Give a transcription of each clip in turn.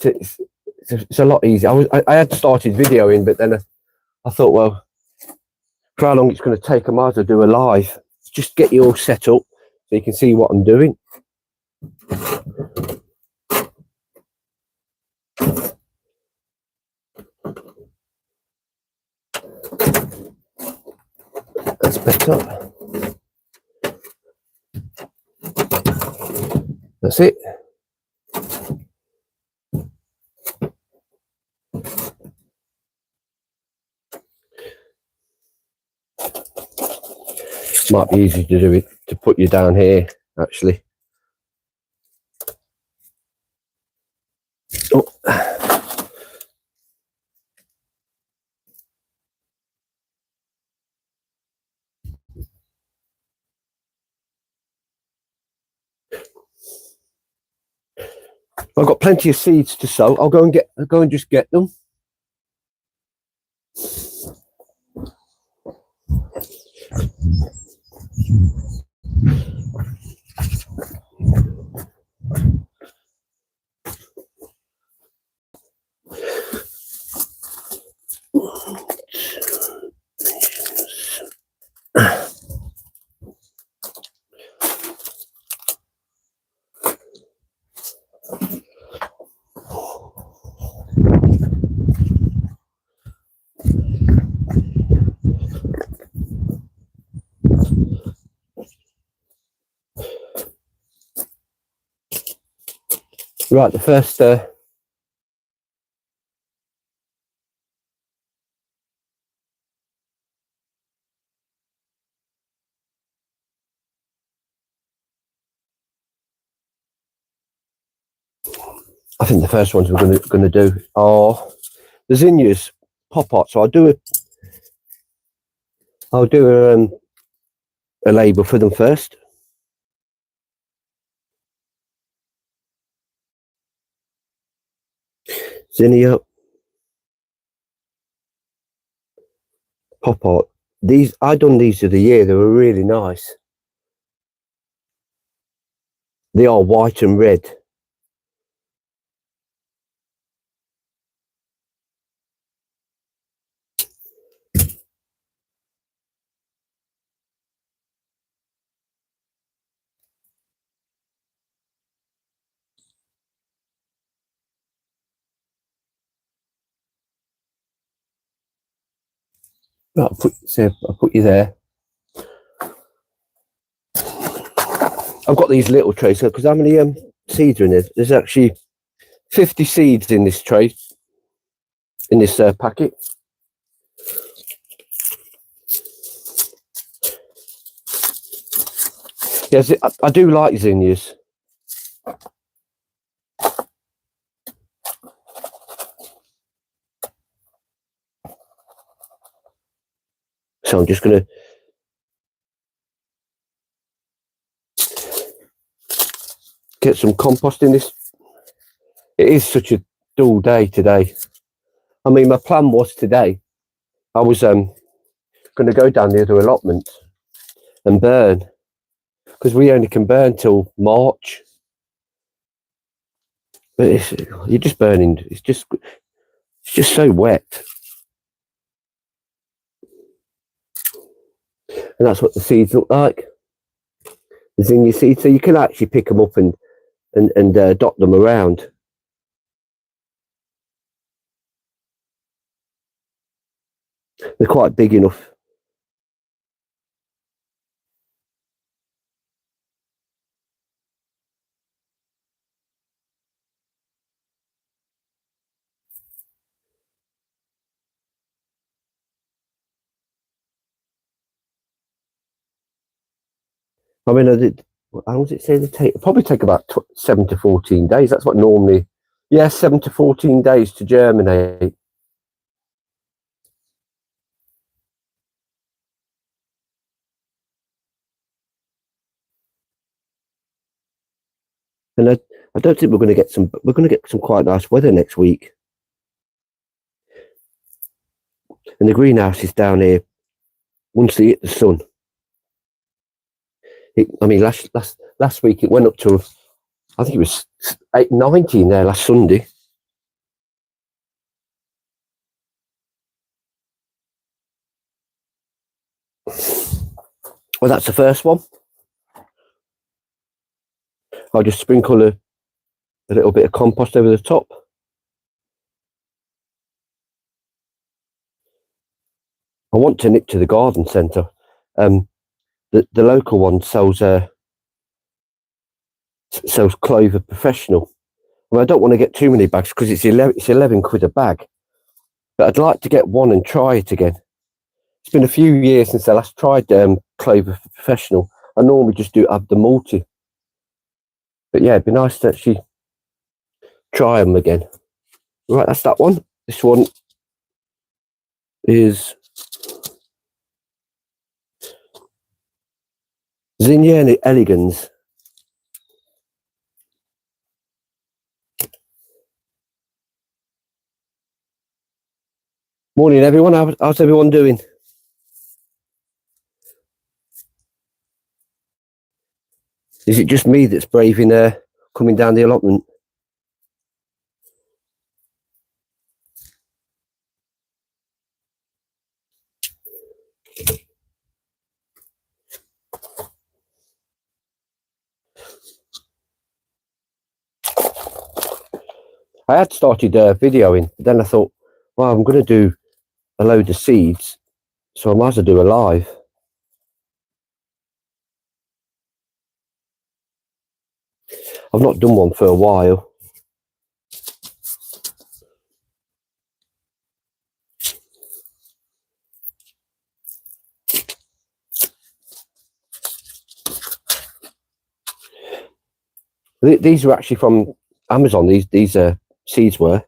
it's a lot easier. I had started videoing, but then I thought, well, for how long it's going to take, I might as well do a live. Just get you all set up so you can see what I'm doing. That's better. That's it. Might be easy to do it, to put you down here, actually. Oh. I've got plenty of seeds to sow. I'll go and just get them. Right, the first I think the first ones we're going to do are the zinnias pop out. So I'll do a label for them first. Zinnia pop art. These I done these of the year. They were really nice. They are white and red. Right, I'll put you there. I've got these little trays because how many seeds are in there? There's actually 50 seeds in this tray, in this packet. Yes, I do like zinnias. So I'm just going to get some compost in this. It is such a dull day today. I mean, my plan was today, I was going to go down the other allotment and burn, because we only can burn till March. But you're just burning. It's just so wet. And that's what the seeds look like. The zinnia seeds. So you can actually pick them up and dot them around. They're quite big enough. I mean, how does it say they take? It'll probably take about 7 to 14 days. That's what normally, yeah, 7 to 14 days to germinate. And I don't think we're going to get some. We're going to get some quite nice weather next week. And the greenhouse is down here. Once they hit the sun, I mean, last week it went up to, I think it was 19 there last Sunday. Well, that's the first one. I'll just sprinkle a little bit of compost over the top. I want to nip to the garden centre. The local one sells Clover Professional. Well, I don't want to get too many bags because it's 11 quid a bag. But I'd like to get one and try it again. It's been a few years since I last tried Clover Professional. I normally just have the multi. But yeah, it'd be nice to actually try them again. Right, that's that one. This one is Zinnia elegans. Morning, everyone. How's everyone doing? Is it just me that's braving coming down the allotment? I had started videoing, but then I thought, well, I'm going to do a load of seeds, so I might as well do a live. I've not done one for a while. These were actually from Amazon. These seeds were.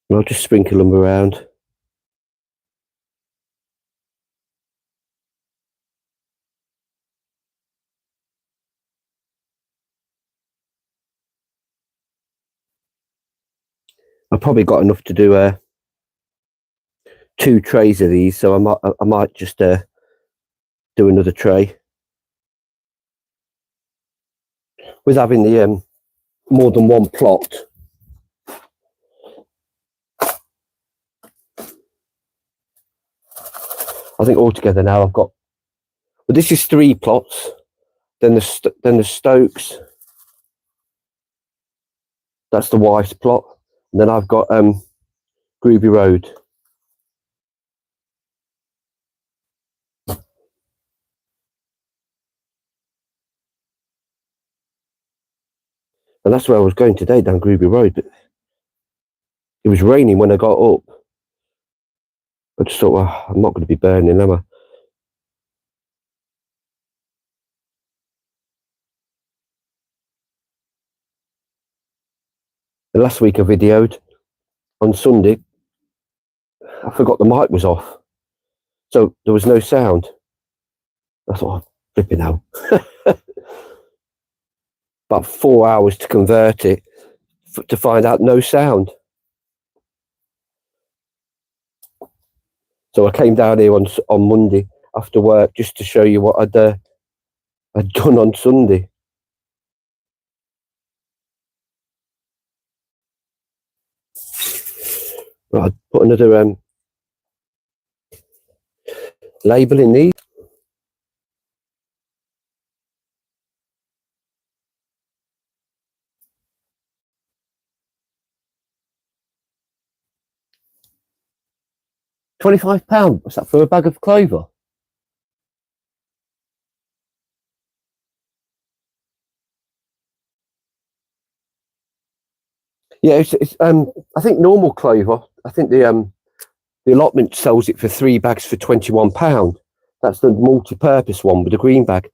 I'll just sprinkle them around. I've probably got enough to do 2 trays of these, so I might just do another tray. With having the more than one plot, I think altogether now I've got. Well, this is 3 plots. Then the Stokes. That's the Weiss plot. And then I've got Groovy Road. And that's where I was going today, down Groovy Road. But it was raining when I got up. I just thought, well, I'm not going to be burning, am I? The last week I videoed on Sunday, I forgot the mic was off. So there was no sound. I thought, oh, flipping out. About 4 hours to convert it to find out no sound. So I came down here on Monday after work just to show you what I'd done on Sunday. Right, I'd put another label in these. £25. What's that for a bag of clover? Yeah, it's I think normal clover. I think the allotment sells it for 3 bags for £21. That's the multi-purpose one with the green bag,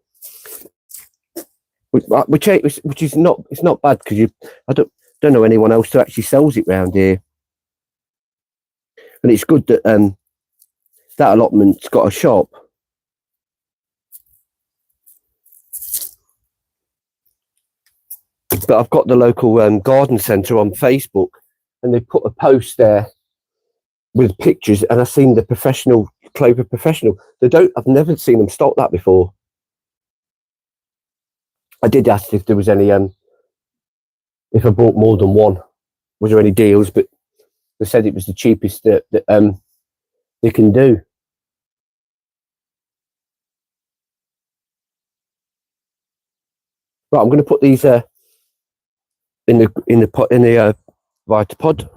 which is not bad because I don't know anyone else who actually sells it round here, and it's good that that allotment's got a shop. But I've got the local garden centre on Facebook, and they put a post there with pictures, and I've seen the Clover Professional. I've never seen them stock that before. I did ask if there was any if I bought more than one, was there any deals? But they said it was the cheapest that they can do. Right, I'm going to put these in the pot in the Vitapod.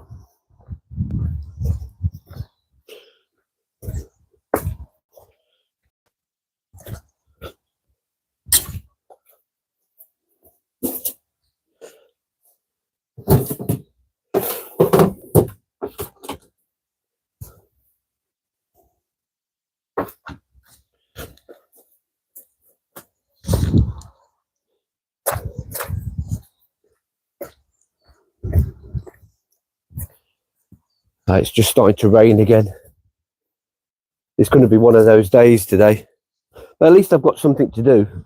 It's just starting to rain again. It's going to be one of those days today. But at least I've got something to do.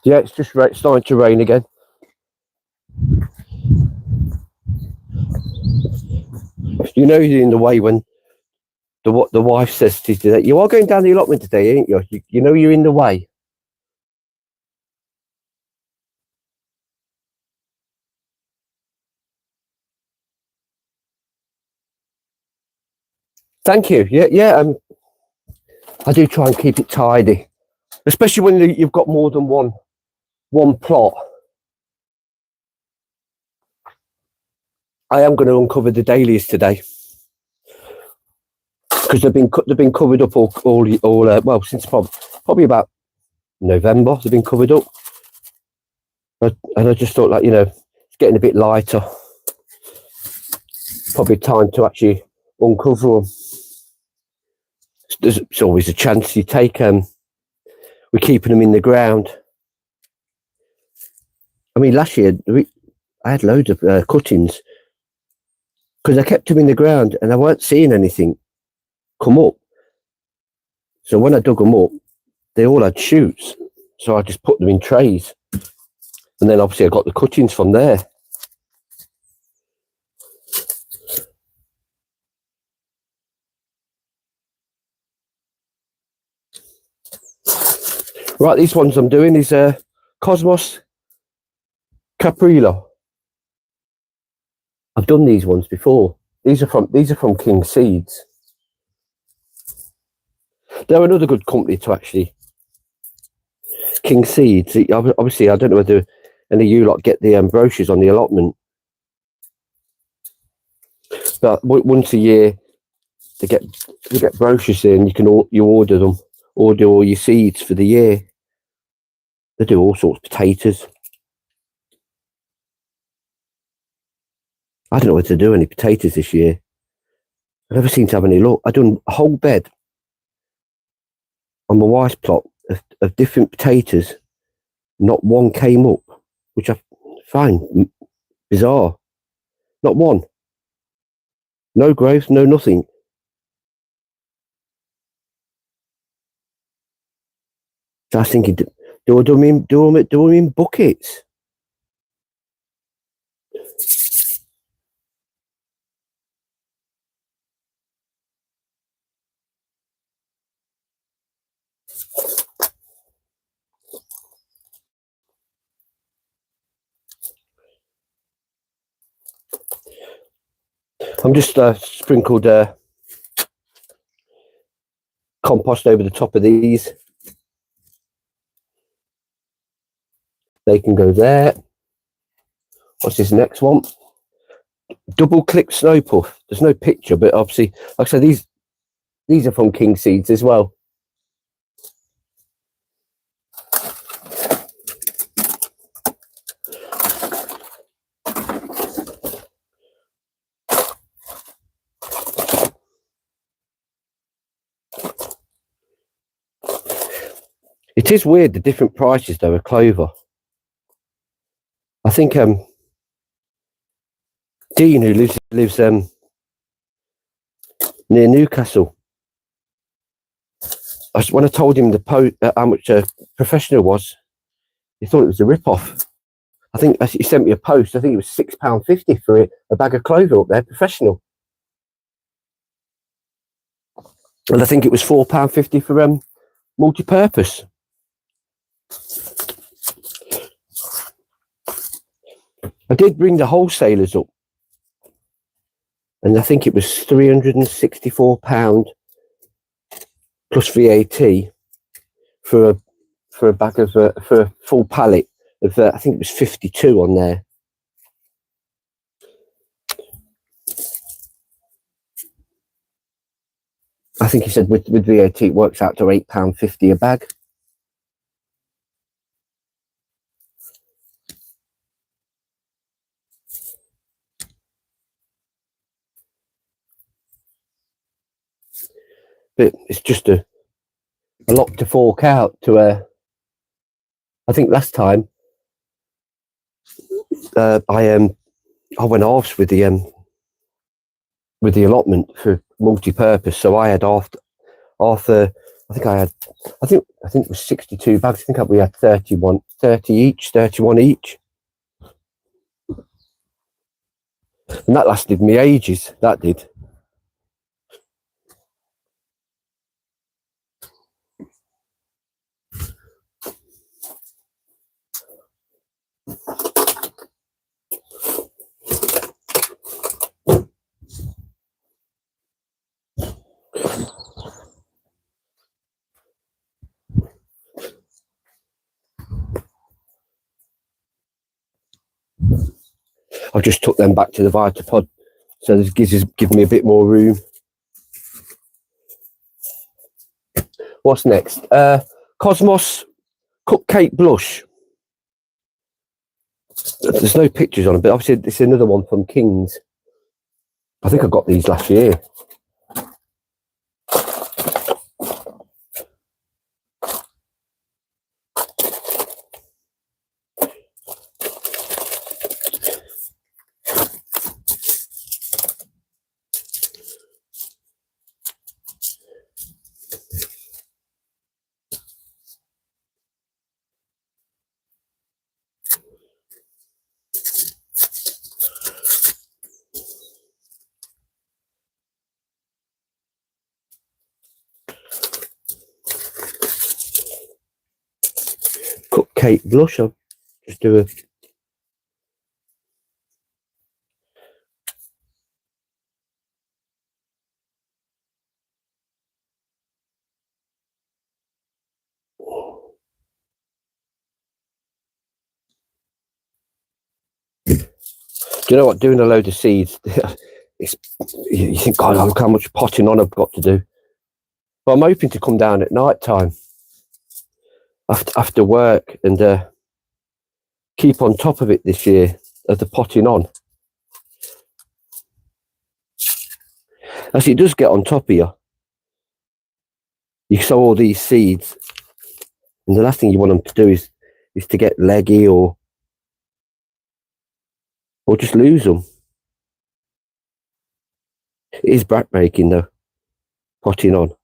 Yeah, it's just starting to rain again. You know you're in the way when the wife says to you that you are going down the allotment today, ain't you? You know you're in the way. Thank you. Yeah. I do try and keep it tidy, especially when you've got more than one plot. I am going to uncover the dahlias today because they've been covered up all well since probably about November. They've been covered up, and I just thought, like, it's getting a bit lighter. Probably time to actually uncover them. There's always a chance you take we're keeping them in the ground. I mean, last year I had loads of cuttings because I kept them in the ground and I weren't seeing anything come up. So when I dug them up, they all had shoots. So I just put them in trays. And then obviously I got the cuttings from there. Right, these ones I'm doing is Cosmos Caprilla. I've done these ones before. These are from King Seeds. They're another good company to actually. King Seeds. Obviously, I don't know whether any of you lot get the brochures on the allotment, but once a year they get brochures in. You order them, order all your seeds for the year. They do all sorts of potatoes. I don't know whether to do any potatoes this year. I never seem to have any luck. I done a whole bed on my wife's plot of different potatoes. Not one came up, which I find bizarre. Not one. No growth, no nothing. So I was thinking, do I do them in buckets? I'm just sprinkled compost over the top of these. They can go there. What's this next one? Double click snow puff. There's no picture, but obviously, like I said, these are from King Seeds as well. It is weird the different prices though of clover. I think Dean, who lives near Newcastle, when I told him how much a professional was, he thought it was a rip-off. I think he sent me a post. I think it was £6.50 for a bag of clover up there, professional. And I think it was £4.50 for multi-purpose. I did bring the wholesalers up, and I think it was £364 plus VAT for a bag of for a full pallet of I think it was 52 on there. I think he said with VAT it works out to £8.50 a bag. But it's just a lot to fork out to I think last time I went halves with the allotment for multi-purpose, so I had half. I think it was 62 bags. I think we had 31 each. And that lasted me ages, that did. I've just took them back to the Vitapod, so this gives me a bit more room. What's next? Cosmos Cupcake Blush. There's no pictures on it, but obviously it's another one from Kings. I think I got these last year. Cupcake Blush. I'll just do a... Do you know what? Doing a load of seeds, you think, God, look how much potting on I've got to do. But I'm hoping to come down at night time after work and keep on top of it this year of the potting on. As it does get on top of you, you sow all these seeds, and the last thing you want them to do is to get leggy or just lose them. It is backbreaking though, potting on.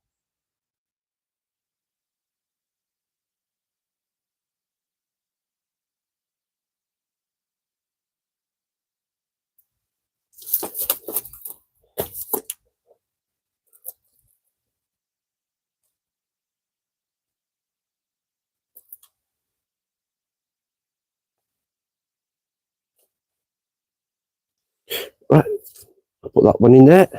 Right, I'll put that one in there.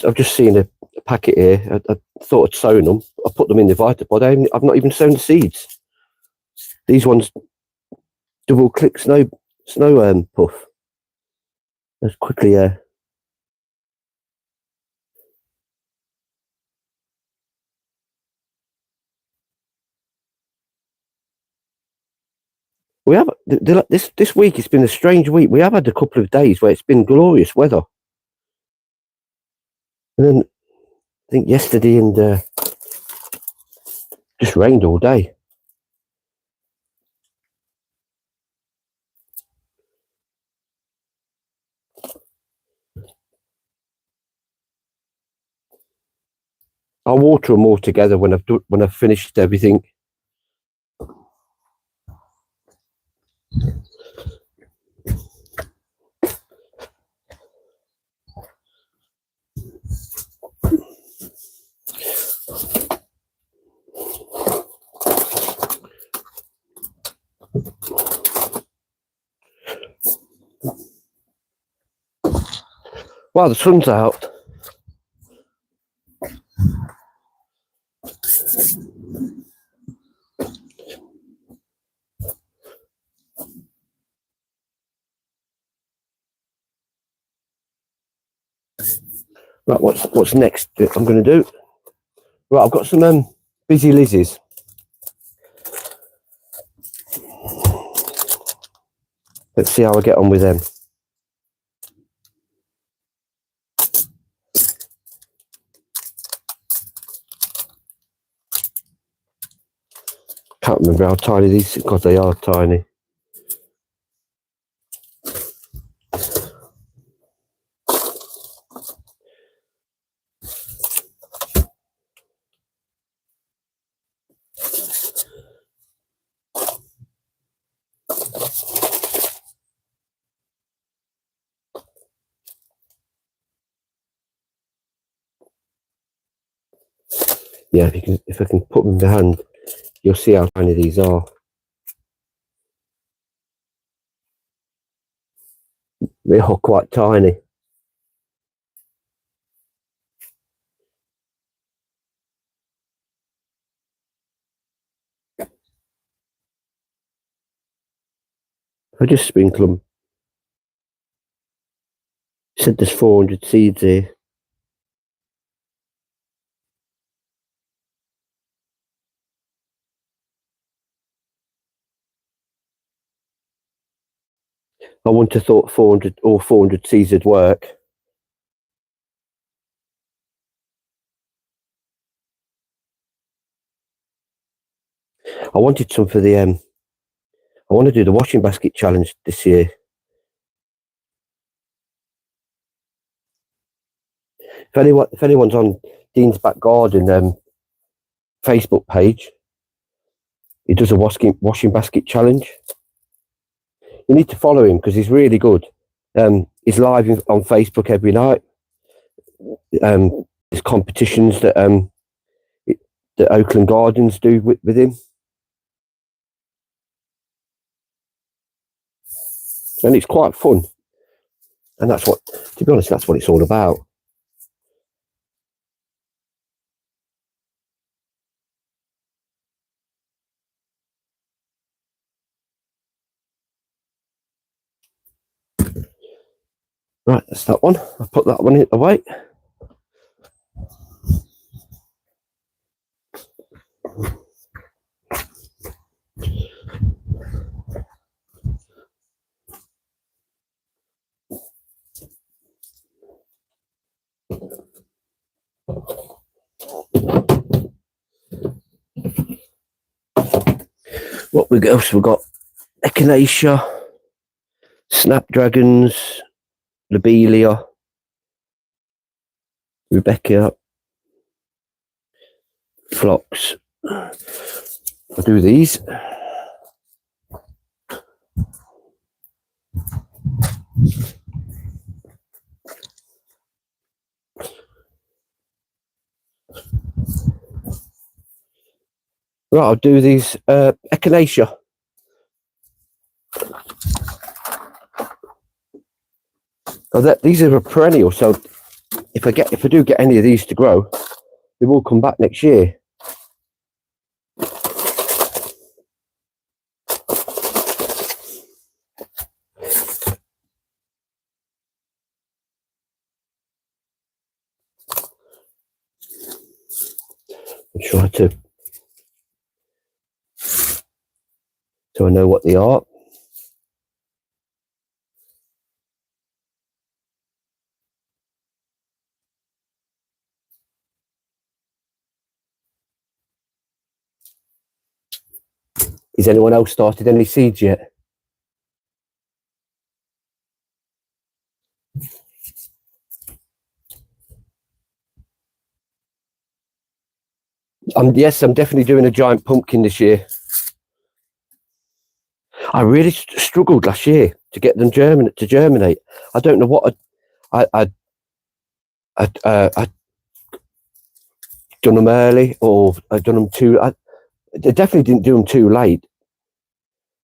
I've just seen a packet here. I thought I'd sown them. I put them in the Vitapod. I've not even sown the seeds. These ones double click snow puff. Let's quickly we have this week. It's been a strange week. We have had a couple of days where it's been glorious weather, and then I think yesterday and just rained all day. I'll water them all together when I've finished everything. Wow, the sun's out. Right, what's next? I'm going to do. Right, I've got some busy Lizzies. Let's see how I get on with them. Can't remember how tiny these, because they are tiny. Yeah, if I can put them in the hand, you'll see how tiny these are. They are quite tiny. I just sprinkle them. It said there's 400 seeds here. I wouldn't have thought 400 seeds would work. I wanted some for the I want to do the washing basket challenge this year. If anyone's on Dean's Back Garden Facebook page, he does a washing basket challenge. You need to follow him because he's really good. He's live on Facebook every night. There's competitions that Oakland Gardens do with him, and it's quite fun. And that's what, to be honest, that's what it's all about. Right, that's that one. I'll put that one away. What we else? We've got echinacea, snapdragons, lobelia, Rebecca, phlox. I'll do these. Right, I'll do these echinacea. These are a perennial, so if I do get any of these to grow, they will come back next year. I'll try to, so I know what they are. Has anyone else started any seeds yet? Yes, I'm definitely doing a giant pumpkin this year. I really struggled last year to get them to germinate. I don't know what I'd done them early, or I'd done them too. I definitely didn't do them too late.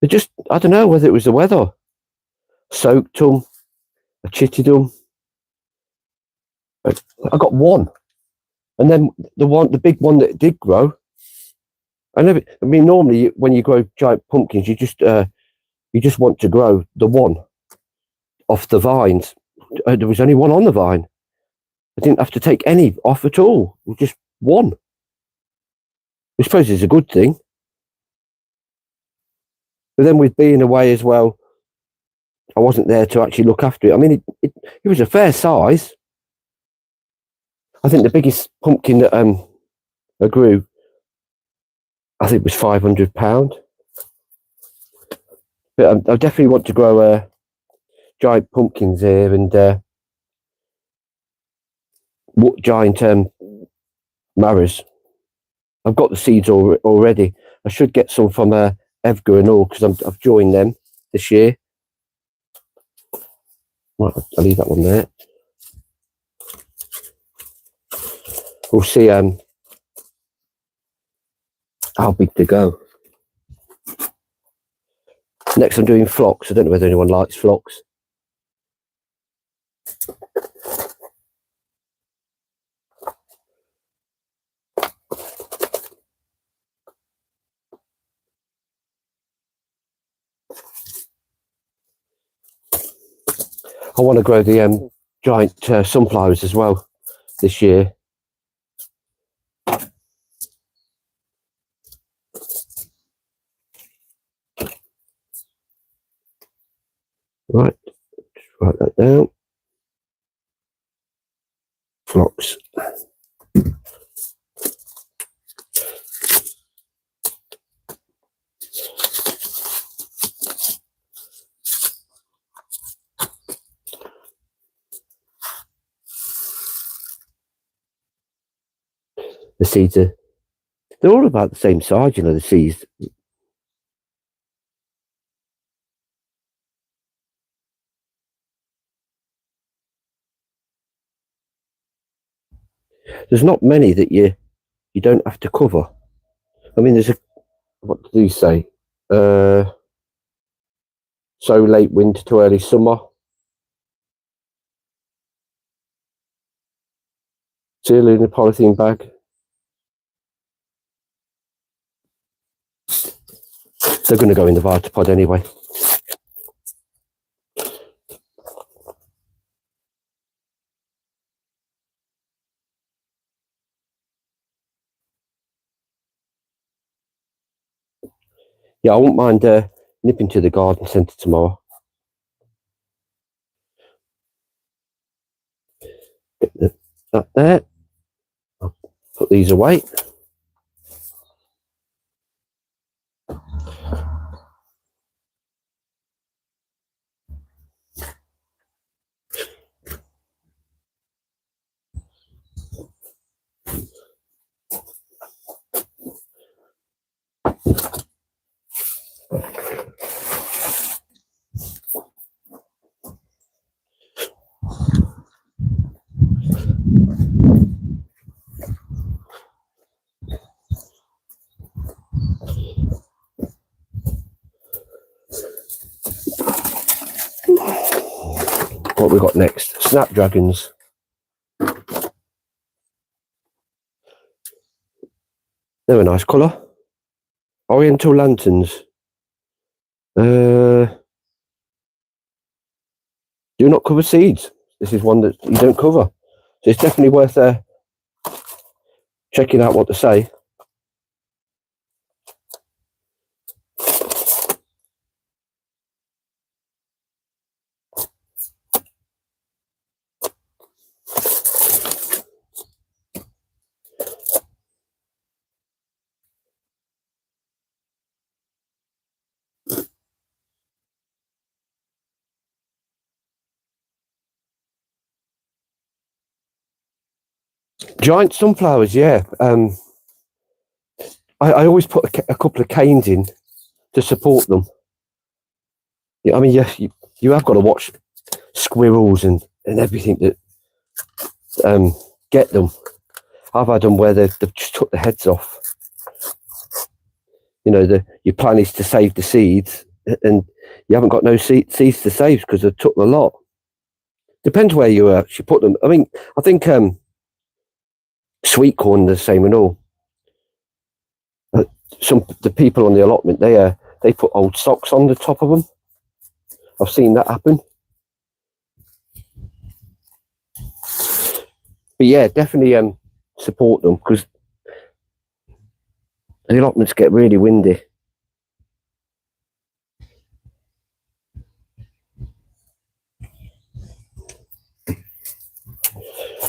They just, I don't know whether it was the weather. Soaked them, I chitted them. I got one, and then the big one that did grow. I mean, normally when you grow giant pumpkins, you just want to grow the one off the vines. There was only one on the vine. I didn't have to take any off at all. Just one. I suppose it's a good thing. But then with being away as well, I wasn't there to actually look after it. I mean, it was a fair size. I think the biggest pumpkin that I grew, I think, was £500. But I definitely want to grow giant pumpkins here, and giant marrows. I've got the seeds already. I should get some from Evgar and all, because I've joined them this year. Right, I'll leave that one there. We'll see how big they go. Next, I'm doing phlox. I don't know whether anyone likes phlox. I want to grow the giant sunflowers as well this year. Right, just write that down. Phlox. The seeds they're all about the same size, you know, the seeds. There's not many that you don't have to cover. I mean, what do you say? So late winter to early summer. Seal in a polythene bag. They're going to go in the Vitapod anyway. Yeah, I won't mind nipping to the garden centre tomorrow. Get that there. I'll put these away. What we got next? Snapdragons. They're a nice colour. Oriental lanterns. Do not cover seeds. This is one that you don't cover. So it's definitely worth checking out what to say. Giant sunflowers, yeah. I always put a couple of canes in to support them. Yeah, I mean, yes, you have got to watch squirrels and everything that get them. I've had them where they've just took the heads off. You know, your plan is to save the seeds, and you haven't got no seeds to save because they've took the lot. Depends where you actually put them. I mean, I think sweet corn the same and all. The people on the allotment, they put old socks on the top of them. I've seen that happen. But yeah, definitely support them because the allotments get really windy.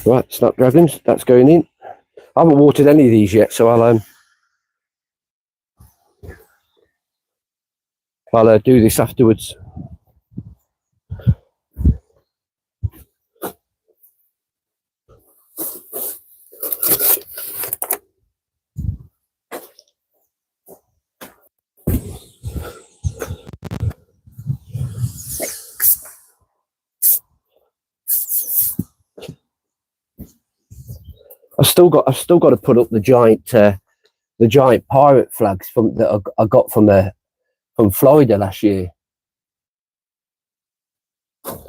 Right, snapdragons, that's going in. I haven't watered any of these yet, so I'll do this afterwards. I've still got to put up the giant pirate flags that I got from Florida last year.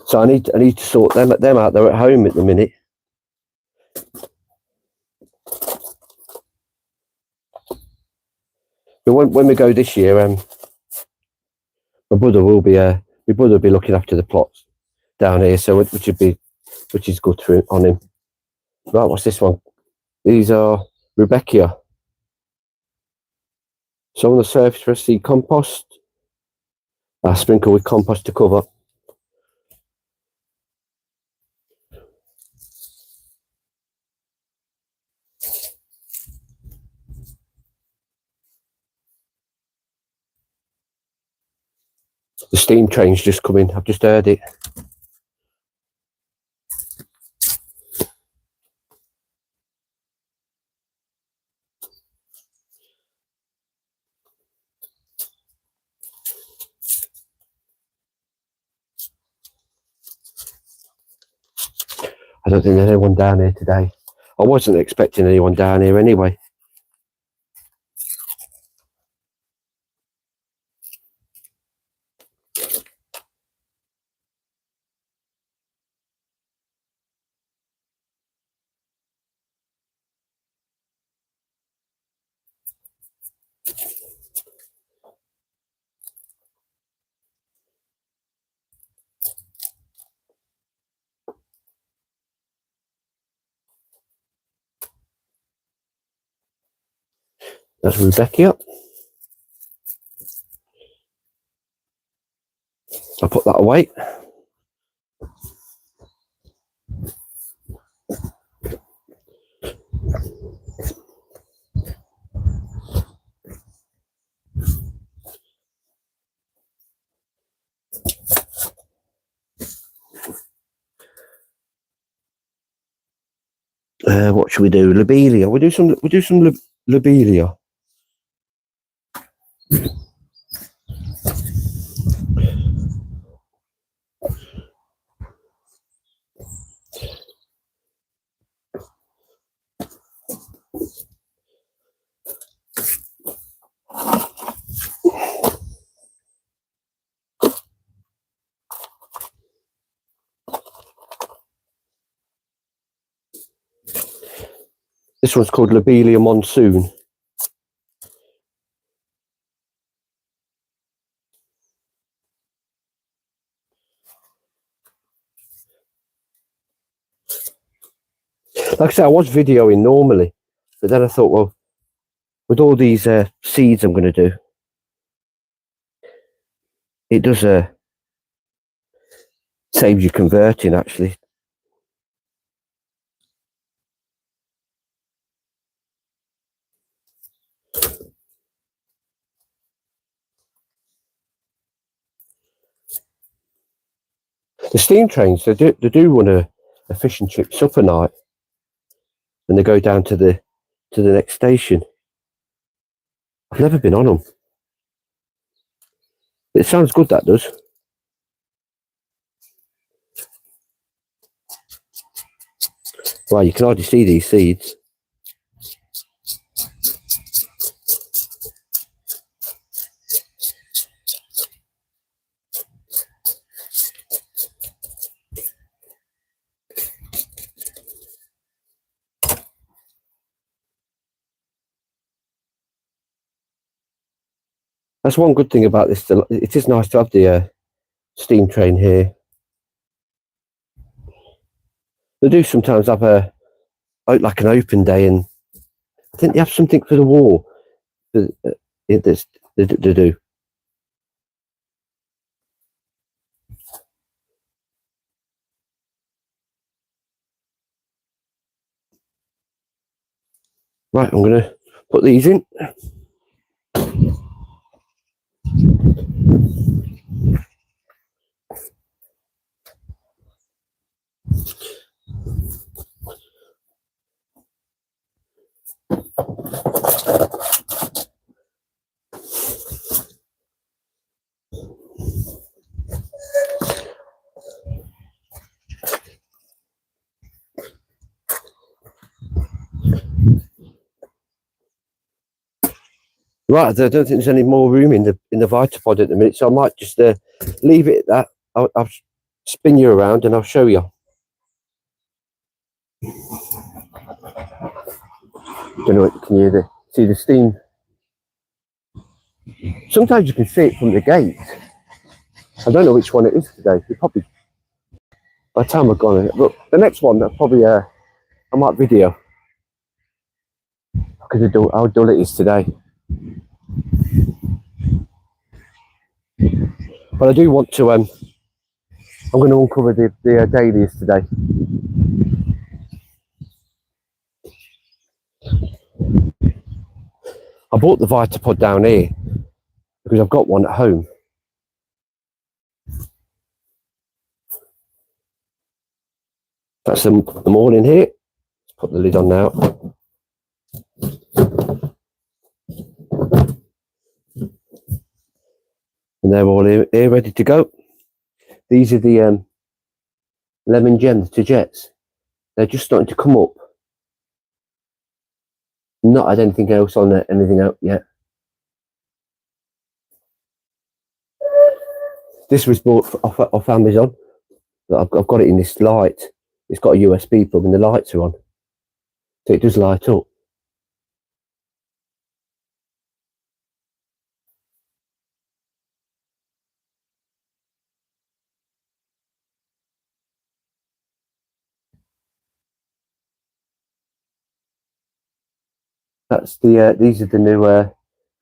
So I need to sort them out. They're at home at the minute. But when we go this year, my brother will be looking after the plots down here, so which is good on him. Right, what's this one? These are Rebecca. So on the surface for seed compost. I sprinkle with compost to cover. The steam train's just coming. I've just heard it. I don't think there's anyone down here today. I wasn't expecting anyone down here anyway. That's Rebecca. I'll put that away. What should we do? Lobelia. We do some lobelia. This one's called Lobelia Monsoon. Like I said, I was videoing normally, but then I thought, well, with all these seeds I'm going to do, it does save you converting, actually. The steam trains, they do run a fish and chip supper night, and they go down to the next station. I've never been on them. It sounds good, that does. Wow, you can hardly see these seeds. That's one good thing about this. It is nice to have the steam train here. They do sometimes have like an open day, and I think they have something for the war. They do. Right, I'm going to put these in. Right, I don't think there's any more room in the Vitapod at the minute, so I might just leave it at that. I'll spin you around and I'll show you. Don't know what you can hear see the steam. Sometimes you can see it from the gate. I don't know which one it is today. Probably by the time I've gone, look, the next one that probably I might video because of how dull it is today. But I do want to. I'm going to uncover the dahlias today. I bought the Vitapod down here because I've got one at home. That's them all in here. Let's put the lid on now. And they're all here ready to go. These are the lemon gems to jets. They're just starting to come up. Not had anything else on there, anything out yet. This was bought off Amazon. I've got it in this light. It's got a USB plug and the lights are on, so it does light up. That's these are the new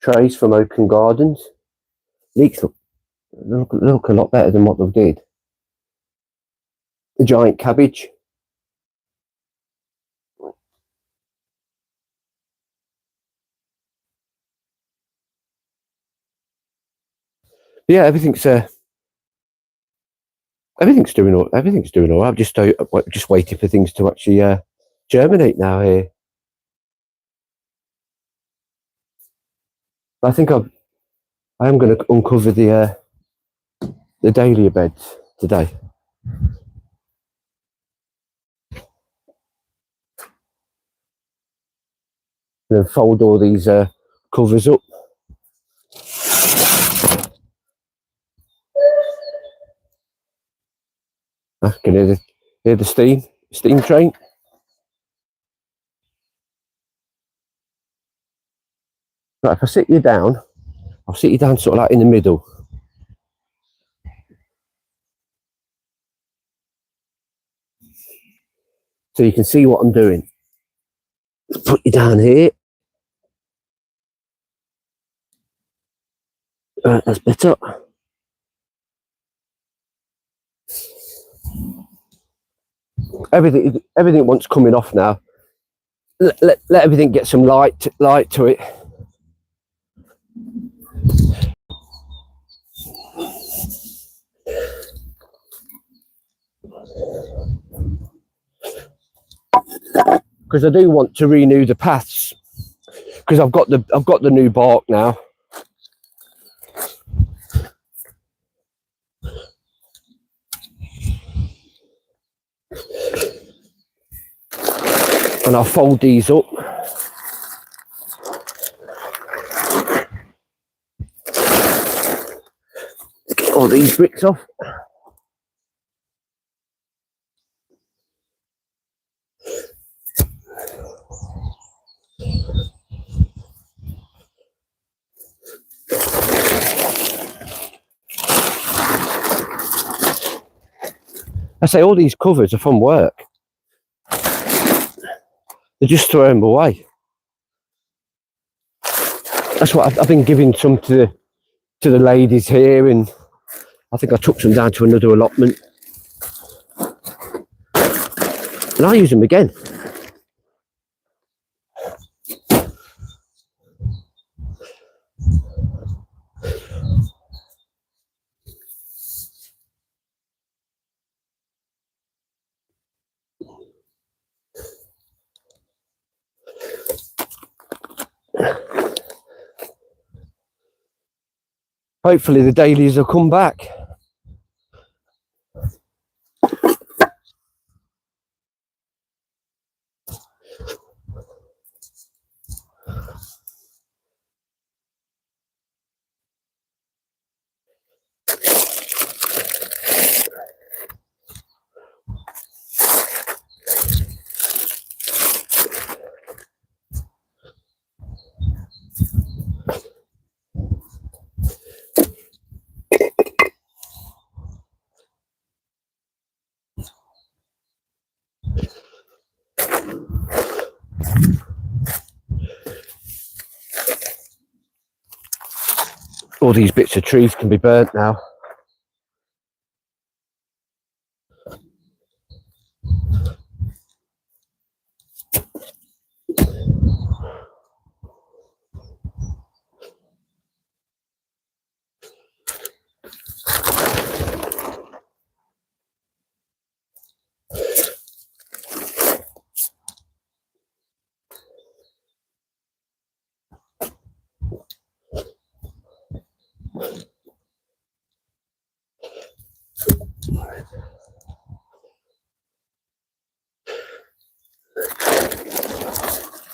trays from Oaken Gardens. These look a lot better than what they did. The giant cabbage. Yeah, everything's doing all right. I'm just waiting for things to actually germinate now here. I think I am going to uncover the dahlia beds today. And then fold all these covers up. I can hear the steam train. Right, if I sit you down, I'll sit you down sort of like in the middle. So you can see what I'm doing. Put you down here. Right, that's better. Everything wants coming off now. Let everything get some light to it. Because I do want to renew the paths, because I've got the new bark now. And I'll fold these up. Get all these bricks off. I say all these covers are from work. They just throw them away. That's what I've been giving some to the ladies here, and I think I took some down to another allotment. And I use them again. Hopefully the dailies will come back. All these bits of trees can be burnt now.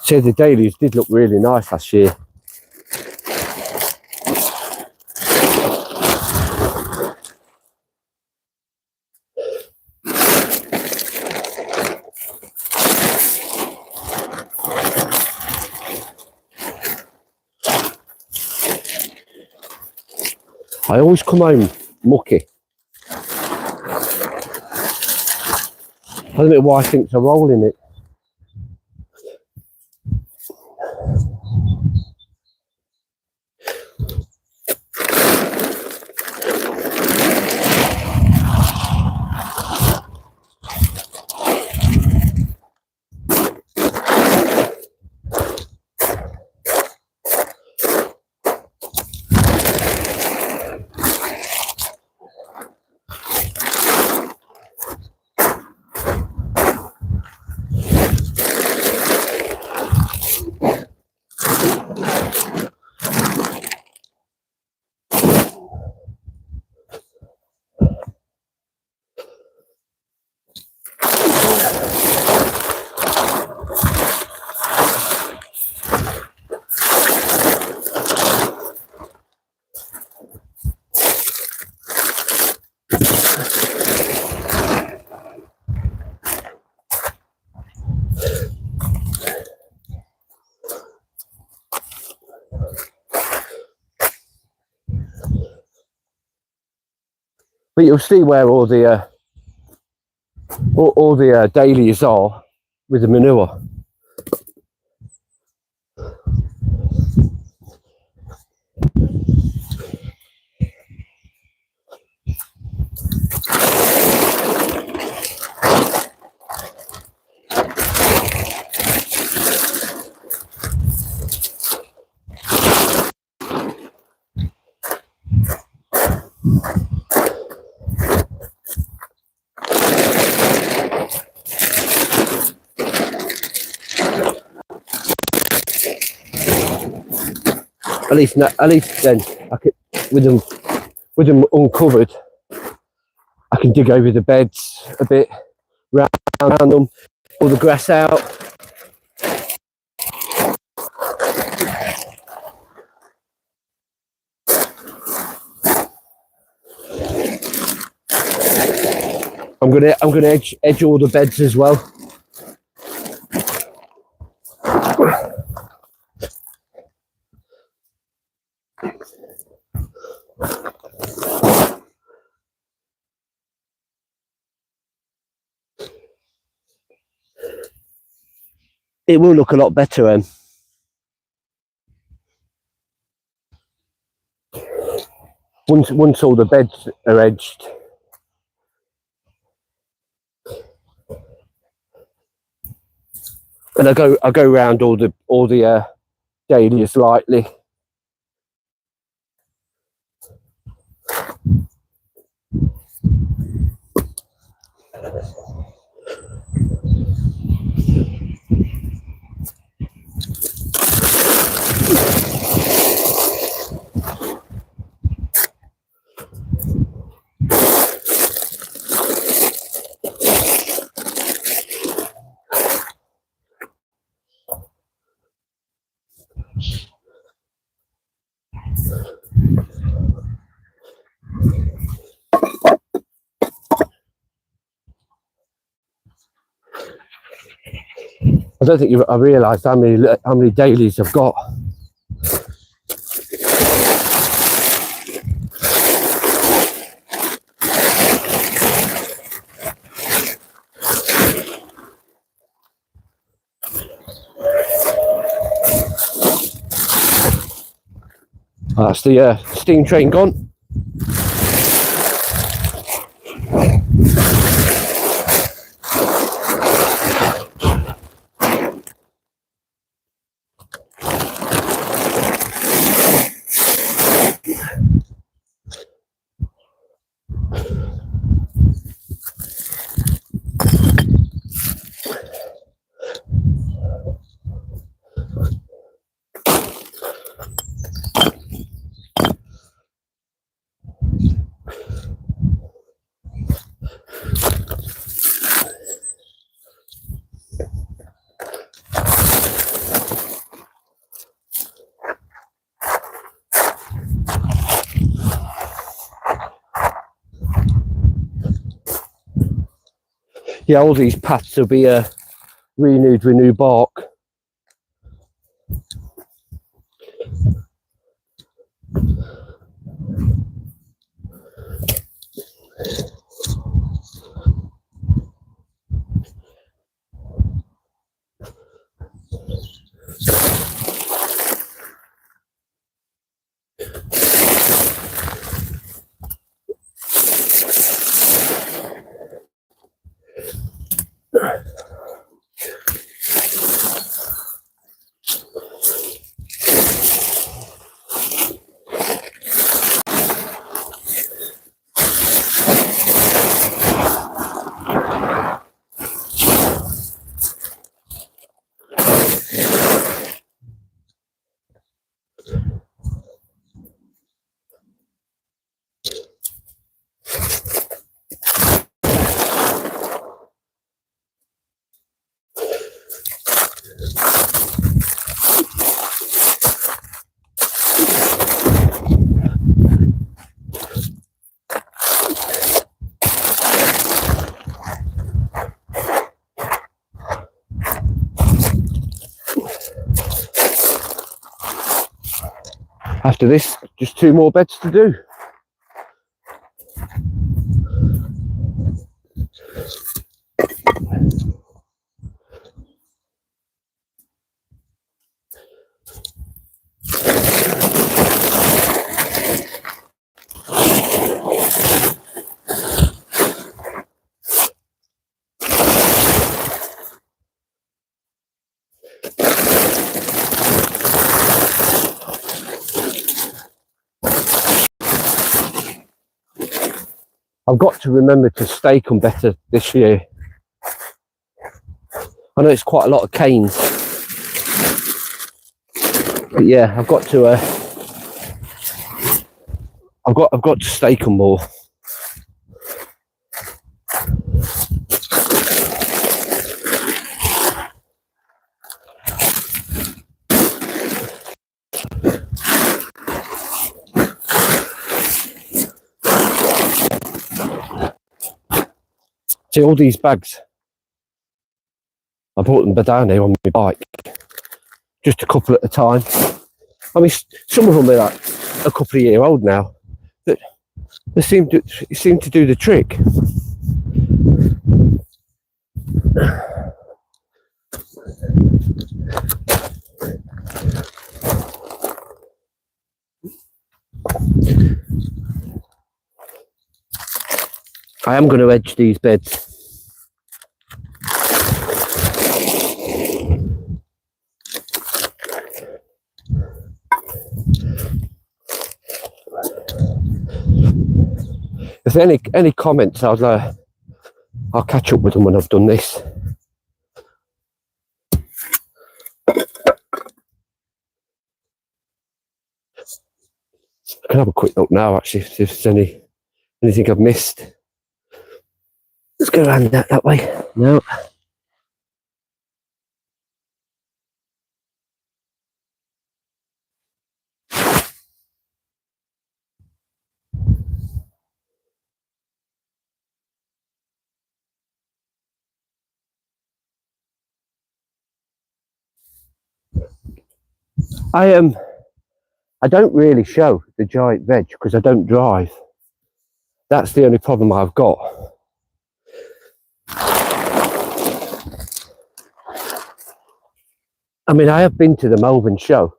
So the dailies did look really nice last year. I always come home mucky. I don't know why I think I'm rolling it. But you'll see where all the dahlias are with the manure. At least then I could, with them uncovered, I can dig over the beds a bit, round them, pull the grass out. I'm gonna edge all the beds as well. It will look a lot better, once all the beds are edged. And I go around all the dahlias lightly. I don't think I realised how many dahlias I've got. That's the steam train gone. Yeah, all these paths will be renewed with new bark. After this, just 2 more beds to do. I've got to remember to stake them better this year. I know it's quite a lot of canes, but yeah, I've got to I've got to stake them more. See all these bags, I brought them down here on my bike, just a couple at a time. I mean, some of them are like a couple of years old now, but they seem to do the trick. I am going to edge these beds. If there's any comments, I'll catch up with them when I've done this. I can have a quick look now, actually, if there's anything I've missed. Let's go around that way. No. I don't really show the giant veg because I don't drive. That's the only problem I've got. I mean, I have been to the Melbourne show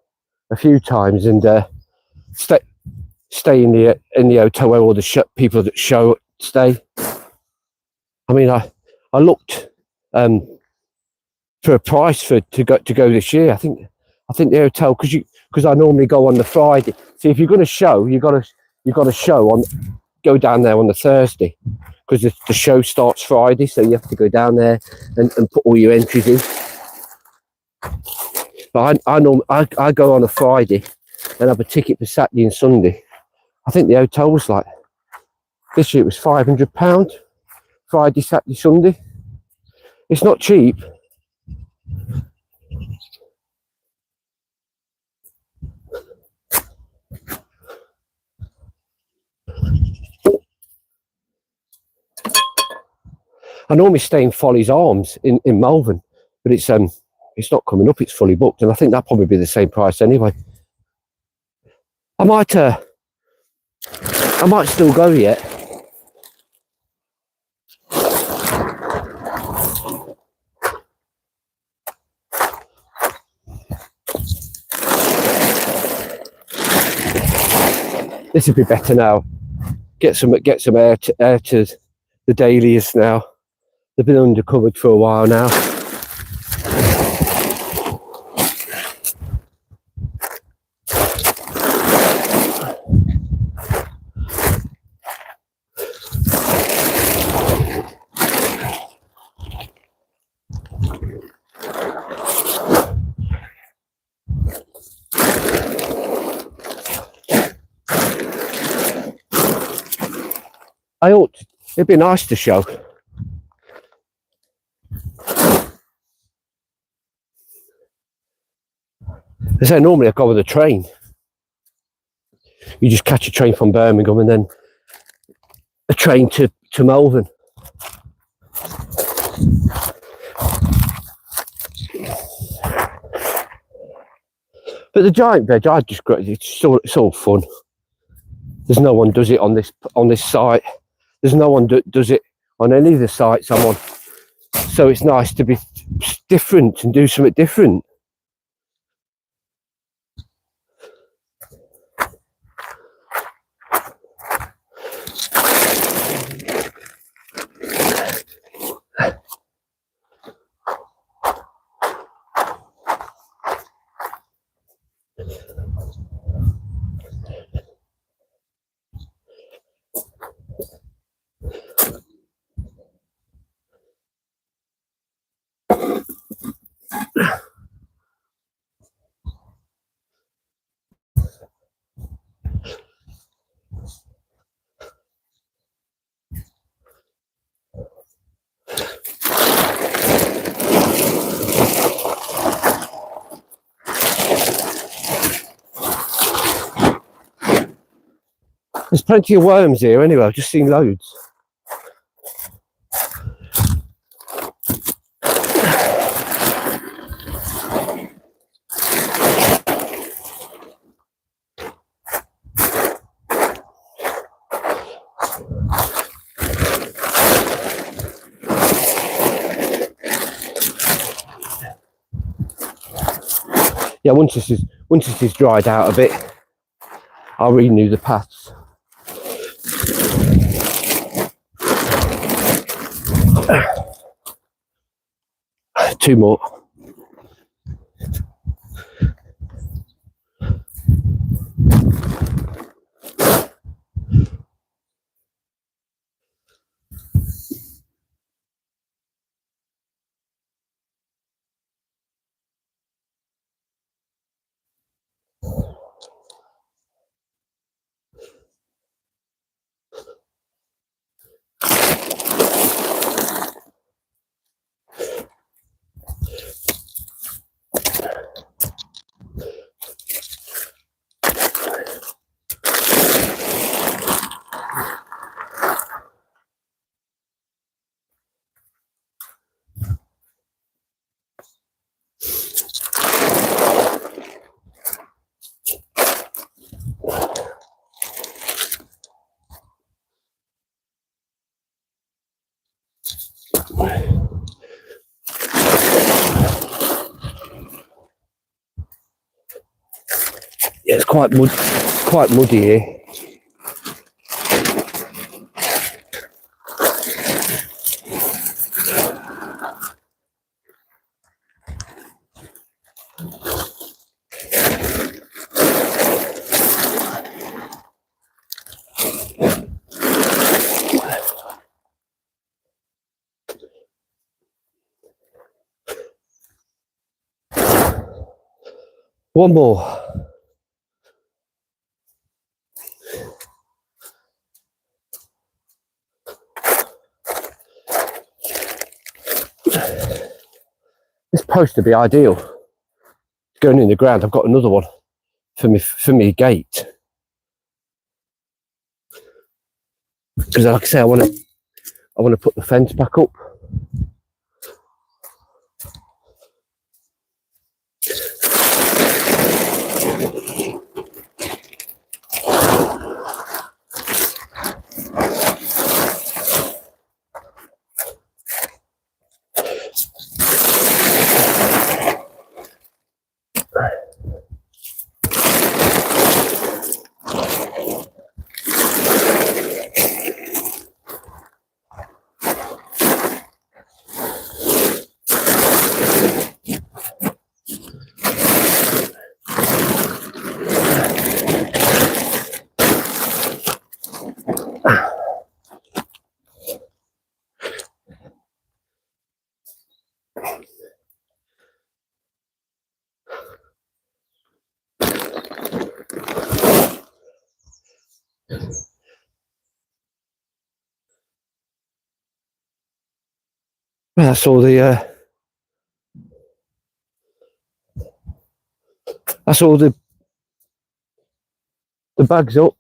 a few times and stay in the hotel where all the people that show stay. I mean, I looked for a price to go this year. I think the hotel, because I normally go on the Friday. See, if you're going to show, you got to show go down there on the Thursday, because the show starts Friday, so you have to go down there and put all your entries in. But I go on a Friday and have a ticket for Saturday and Sunday. I think the hotel was like, this year it was £500, Friday, Saturday, Sunday. It's not cheap. I normally stay in Folly's Arms in Malvern, but it's not coming up. It's fully booked, and I think that'll probably be the same price anyway. I might still go yet. This would be better now. Get some air to the dahlias now. They've been undercovered for a while now. It'd be nice to show. They say normally I go with a train. You just catch a train from Birmingham and then a train to Melbourne. But the giant veg, it's all fun. There's no one does it on this site. There's no one does it on any of the sites I'm on. So it's nice to be different and do something different. There's plenty of worms here anyway. I've just seen loads. Yeah, once this is dried out a bit, I'll renew the paths. Two more. Yeah, it's quite muddy here. One more. It's supposed to be ideal. Going in the ground, I've got another one for me gate. Because like I say, I want to put the fence back up. Well, that's all the bags up.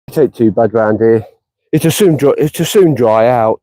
It ain't too bad round here. It'll soon dry out.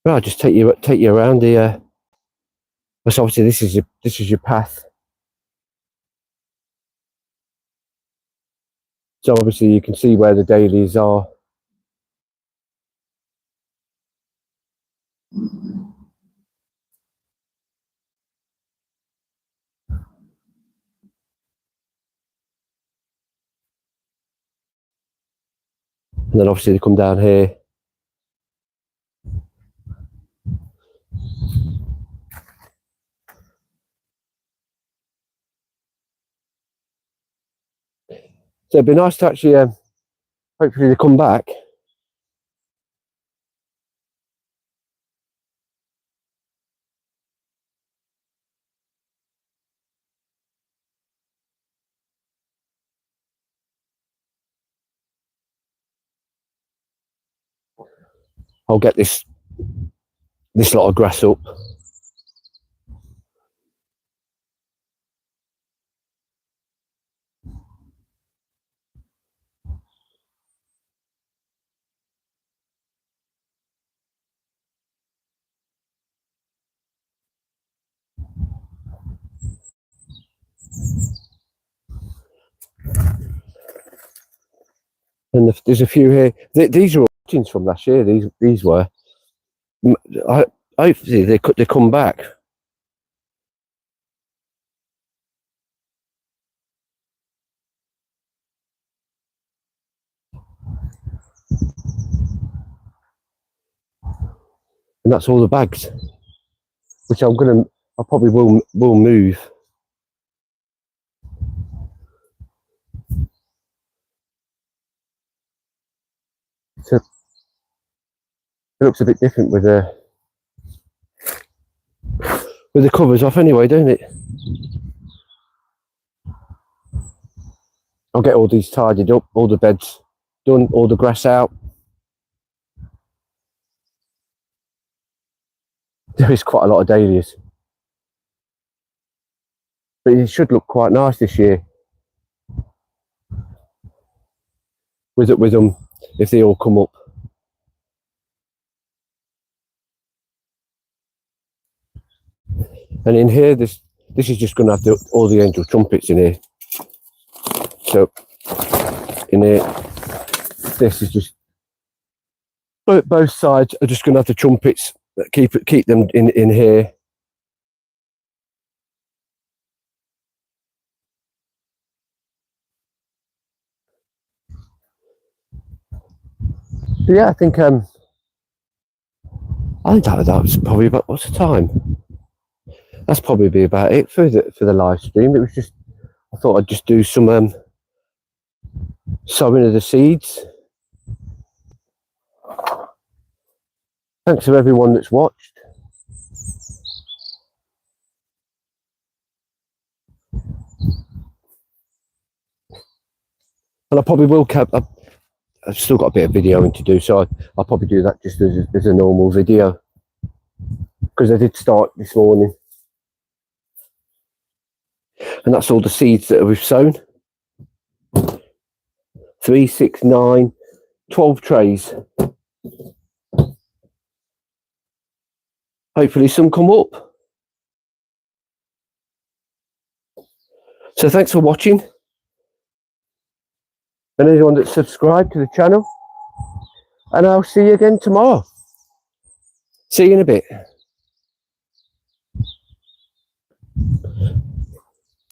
Right, just take you around the. But obviously this is your path. So obviously you can see where the dailies are. And then obviously they come down here. So it'd be nice to actually, hopefully they come back. I'll get this lot of grass up. And there's a few here. These are all cuttings from last year. These were. Hopefully they come back. And that's all the bags, which I probably will move. So it looks a bit different with the covers off anyway, don't it? I'll get all these tidied up, all the beds done, all the grass out. There is quite a lot of dahlias, but it should look quite nice this year with them if they all come up. And in here, this is just going to have all the angel trumpets in here. So in here, this is just both sides are just going to have the trumpets that keep them in here. But yeah, I think that was probably about, what's the time? That's probably be about it for the live stream. It was just, I thought I'd just do some sowing of the seeds. Thanks to everyone that's watched. And I probably will I've still got a bit of videoing to do, so I'll probably do that just as a normal video, because I did start this morning. And that's all the seeds that we've sown. 3, 6, 9, 12 trays. Hopefully some come up. So thanks for watching. And anyone that's subscribed to the channel. And I'll see you again tomorrow. See you in a bit.